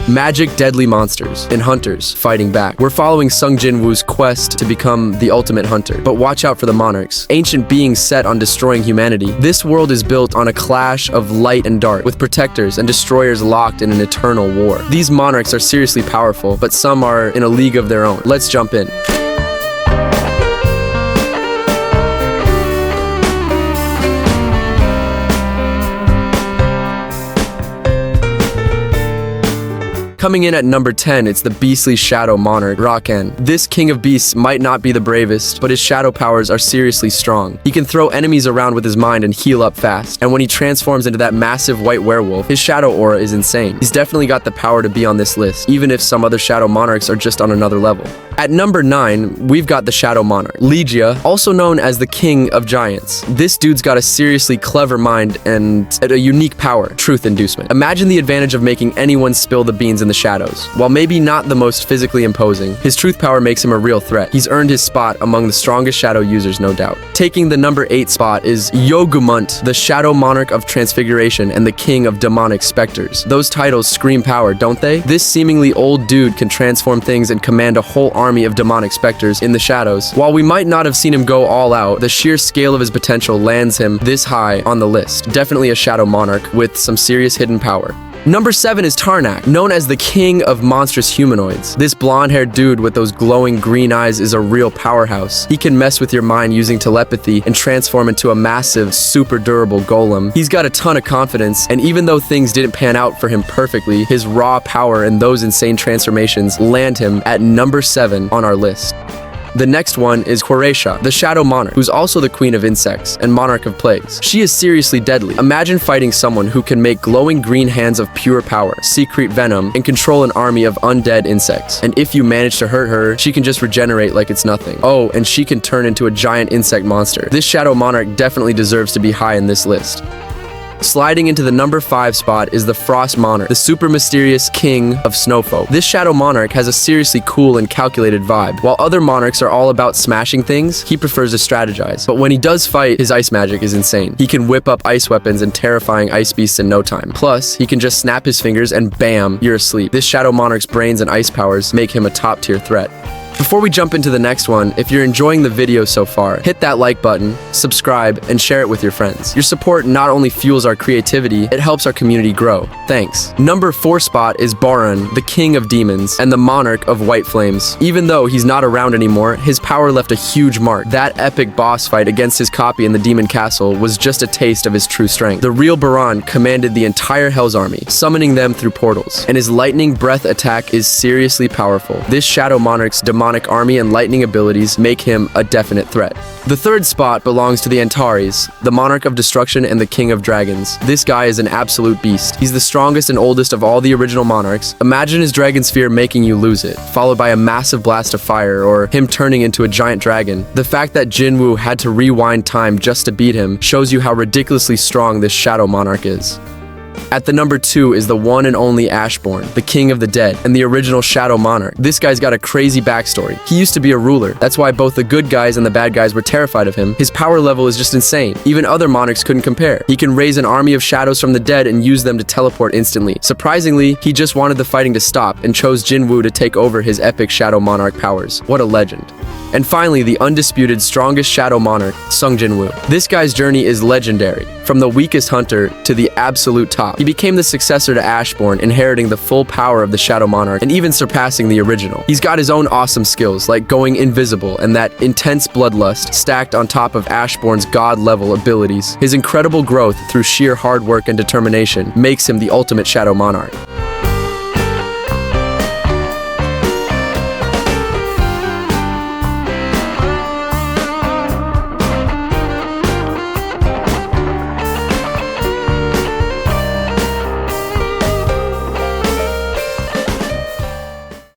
Magic deadly monsters and hunters fighting back. We're following Sung Jin-woo's quest to become the ultimate hunter. But watch out for the monarchs, ancient beings set on destroying humanity. This world is built on a clash of light and dark, with protectors and destroyers locked in an eternal war. These monarchs are seriously powerful, but some are in a league of their own. Let's jump in. Coming in at number 10, it's the beastly Shadow Monarch, Rakan. This king of beasts might not be the bravest, but his shadow powers are seriously strong. He can throw enemies around with his mind and heal up fast. And when he transforms into that massive white werewolf, his shadow aura is insane. He's definitely got the power to be on this list, even if some other Shadow Monarchs are just on another level. At number 9, we've got the Shadow Monarch, Legia, also known as the King of Giants. This dude's got a seriously clever mind and a unique power, truth inducement. Imagine the advantage of making anyone spill the beans in the shadows. While maybe not the most physically imposing, his truth power makes him a real threat. He's earned his spot among the strongest shadow users, no doubt. Taking the number 8 spot is Yogumunt, the Shadow Monarch of Transfiguration and the King of Demonic Specters. Those titles scream power, don't they? This seemingly old dude can transform things and command a whole army of demonic specters in the shadows. While we might not have seen him go all out, the sheer scale of his potential lands him this high on the list. Definitely a Shadow Monarch with some serious hidden power. Number 7 is Tarnak, known as the King of Monstrous Humanoids. This blonde-haired dude with those glowing green eyes is a real powerhouse. He can mess with your mind using telepathy and transform into a massive, super durable golem. He's got a ton of confidence, and even though things didn't pan out for him perfectly, his raw power and those insane transformations land him at number 7 on our list. The next one is Querehsha, the Shadow Monarch, who's also the Queen of Insects and Monarch of Plagues. She is seriously deadly. Imagine fighting someone who can make glowing green hands of pure power, secrete venom, and control an army of undead insects. And if you manage to hurt her, she can just regenerate like it's nothing. Oh, and she can turn into a giant insect monster. This Shadow Monarch definitely deserves to be high in this list. Sliding into the number 5 spot is the Frost Monarch, the super mysterious King of Snowfolk. This Shadow Monarch has a seriously cool and calculated vibe. While other monarchs are all about smashing things, he prefers to strategize. But when he does fight, his ice magic is insane. He can whip up ice weapons and terrifying ice beasts in no time. Plus, he can just snap his fingers and bam, you're asleep. This Shadow Monarch's brains and ice powers make him a top-tier threat. Before we jump into the next one, if you're enjoying the video so far, hit that like button, subscribe, and share it with your friends. Your support not only fuels our creativity, it helps our community grow. Thanks. Number 4 spot is Baran, the King of Demons and the Monarch of White Flames. Even though he's not around anymore, his power left a huge mark. That epic boss fight against his copy in the Demon Castle was just a taste of his true strength. The real Baran commanded the entire Hell's Army, summoning them through portals, and his lightning breath attack is seriously powerful. This Shadow Monarch's demonic army and lightning abilities make him a definite threat. The 3rd spot belongs to the Antares, the Monarch of Destruction and the King of Dragons. This guy is an absolute beast. He's the strongest and oldest of all the original monarchs. Imagine his dragon sphere making you lose it, followed by a massive blast of fire or him turning into a giant dragon. The fact that Jin-woo had to rewind time just to beat him shows you how ridiculously strong this Shadow Monarch is. At the number 2 is the one and only Ashborn, the King of the Dead, and the original Shadow Monarch. This guy's got a crazy backstory. He used to be a ruler. That's why both the good guys and the bad guys were terrified of him. His power level is just insane. Even other monarchs couldn't compare. He can raise an army of shadows from the dead and use them to teleport instantly. Surprisingly, he just wanted the fighting to stop and chose Jin-woo to take over his epic Shadow Monarch powers. What a legend. And finally, the undisputed strongest Shadow Monarch, Sung Jin-woo. This guy's journey is legendary. From the weakest hunter to the absolute top. He became the successor to Ashborn, inheriting the full power of the Shadow Monarch and even surpassing the original. He's got his own awesome skills, like going invisible and that intense bloodlust stacked on top of Ashborn's god-level abilities. His incredible growth through sheer hard work and determination makes him the ultimate Shadow Monarch.